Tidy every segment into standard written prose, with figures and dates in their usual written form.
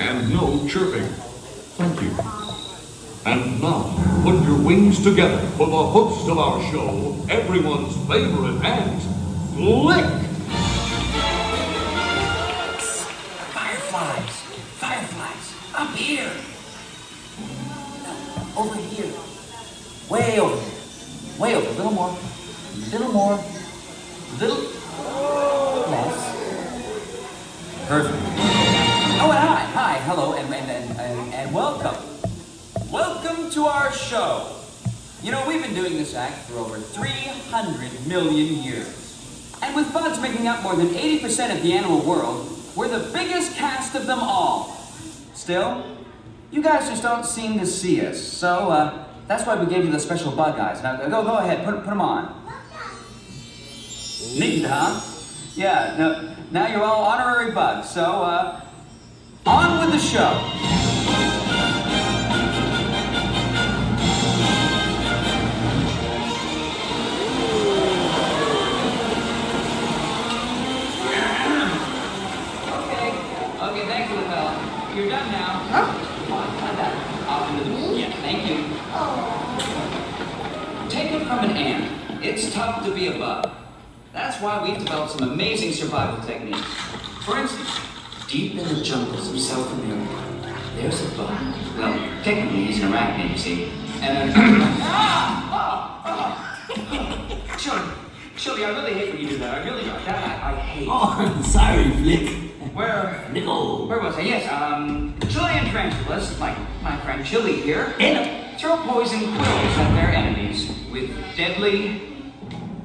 and no chirping. Thank you. And now, put your wings together for the host of our show, everyone's favorite ant, Flik! Fireflies! Fireflies! Up here! No, over here. Way over here. Way over. A little more. Little more. Little less. Perfect. Oh, and hi, hello, and welcome. Welcome to our show. You know, we've been doing this act for over 300 million years. And with bugs making up more than 80% of the animal world, we're the biggest cast of them all. Still, you guys just don't seem to see us. So, that's why we gave you the special bug eyes. Now, go ahead, put them on. Neat, huh? Yeah, no, now you're all honorary bugs, so, on with the show. Okay, thank you, fella. You're done now. Huh? Come on, cut that. Off into the pool. Yeah, thank you. Oh. Take it from an ant. It's tough to be a bug. That's why we've developed some amazing survival techniques. For instance, deep in the jungles of South America, there's a bug. Well, technically he's an arachnid, you see. And Chili, I really hate when you do that. I really do. That I hate. Oh, sorry, Flik. Where was I? Yes, Chilean tarantulas, like my friend Chili here, throw poison quills at their enemies with deadly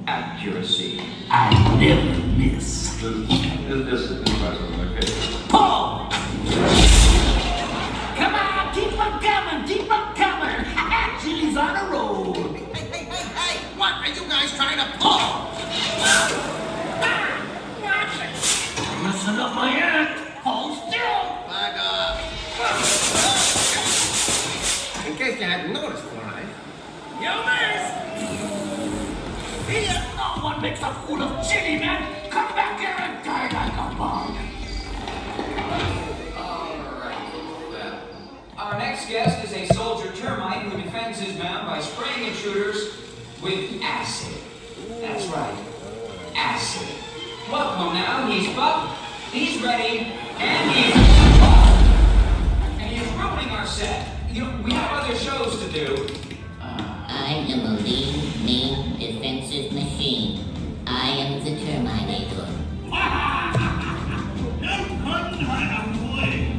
accuracy. I never miss. This is my favorite. Paul! Come on, keep on coming! Chili's on a roll. Hey! What are you guys trying to pull? Listen up, my aunt. Hold still. Back off. In case you hadn't noticed, Clyde. You miss. Here, no one makes a fool of Chili, man. Come back here and die like a bug. Alright, well, our next guest is a soldier termite who defends his mound by spraying intruders with acid. That's right, acid. Welcome now, he's buff, he's ready, and he's and he's ruining our set. You know, we have other shows to do. I am a lean, mean, defensive machine. I am the Terminator.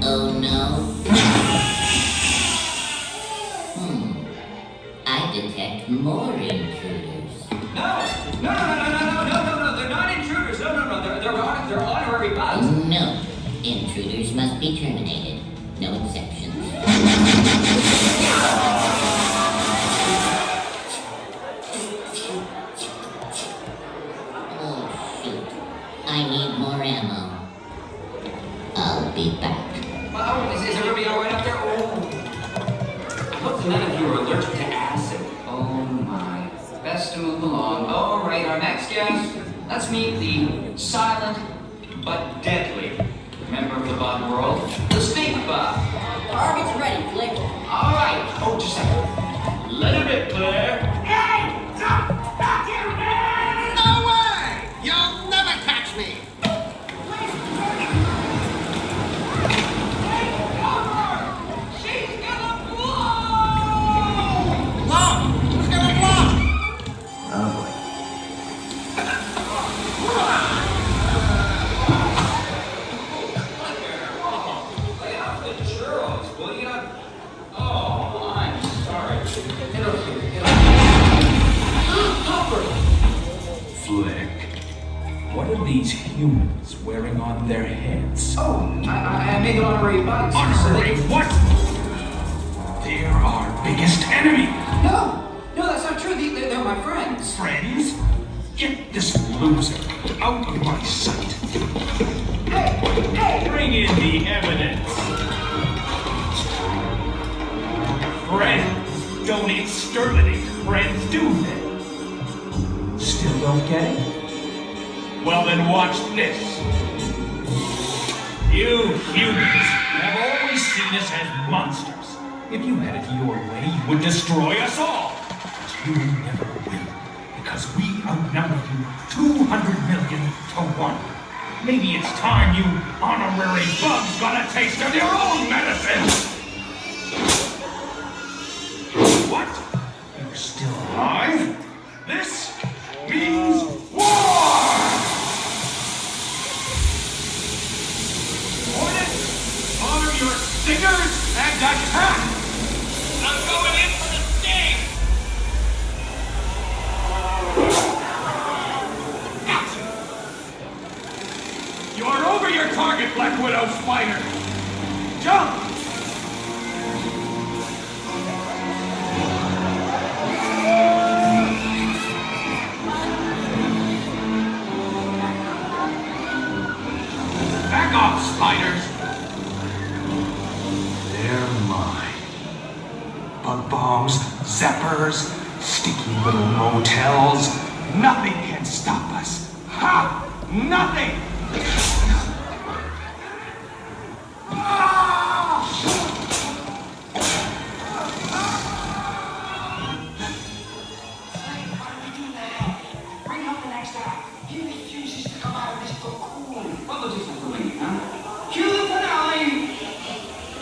Oh no? I detect more intruders. No, they're not intruders. No, they're honorary bugs. No, intruders must be terminated. No exceptions. Oh shoot, I need more ammo. I'll be back. Well, is everybody all right up there? Oh, I hope that none of you are allergic to acid. Oh my, best to move along. All right, our next guest. Let's meet the silent but deadly member of the bug world, the snake bug. Target's ready, Flik. All right. Oh, just a second. Let it rip, Claire. Hey! Stop! Back here, man! No way! You'll never catch me! Who's gonna blow? Oh boy. Lay off the churros, will you? Oh, I'm sorry. Get over here. Get over here. Hopper! Flik, what are these humans wearing on their heads? Oh, I made the honorary bugs. Honorary what? They're our biggest enemy. No, that's not true. They're my friends. Friends? Get this loser out of my sight. Hey! Bring in the evidence. Friends don't exterminate friends, do they? Still don't get it? Well then watch this. You humans have always seen us as monsters. If you had it your way, you would destroy us all. But you never will, because we outnumber you 200 million to 1. Maybe it's time you honorary bugs got a taste of your own medicine! What? You're still alive? This means war! Hornet, honor your stingers and attack! I'm going in for the sting! You're over your target, Black Widow Spider! Jump! Back off, spiders! They're mine. Bug bombs, zappers, sticky little motels. Nothing can stop us. Ha! Nothing!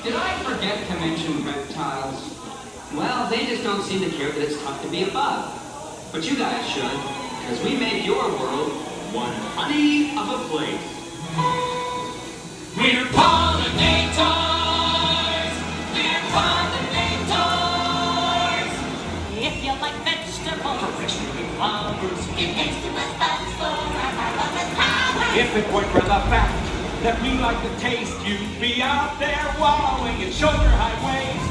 Did I forget to mention reptiles? Well, they just don't seem to care that it's tough to be a bug. But you guys should, because we make your world one honey of a place. We're pollinators! We're pollinators! If you like vegetables, flowers, Give thanks to us bugs for our marvelous powers. If it weren't for the fact that we like the taste, you'd be out there wallowing in shoulder high waves.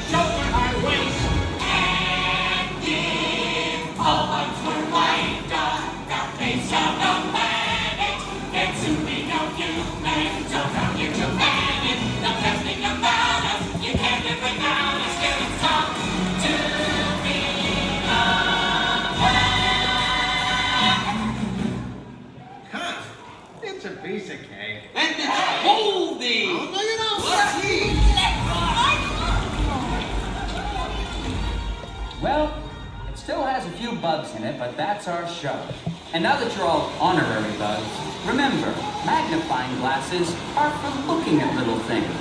Shoulder high waves. and if all bugs were wiped on the face of the planet, then soon we know humans don't come here to panic. The best thing about us, you can't live without us. Till it's time to be Huh. It's a piece of cake. And it's moldy! Oh, no, you don't. Well, it still has a few bugs in it, but that's our show. And now that you're all honorary bugs, remember, magnifying glasses are for looking at little things,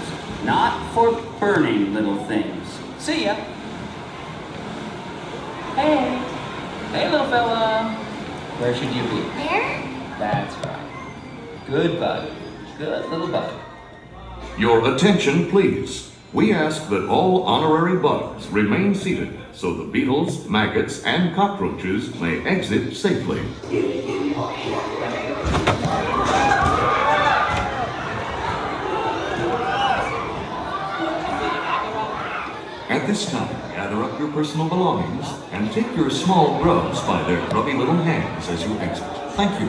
not for burning little things. See ya. Hey. Hey, little fella. Where should you be? There? That's right. Good bug. Good little bug. Your attention, please. We ask that all honorary bugs remain seated so the beetles, maggots, and cockroaches may exit safely. At this time, gather up your personal belongings and take your small grubs by their grubby little hands as you exit. Thank you.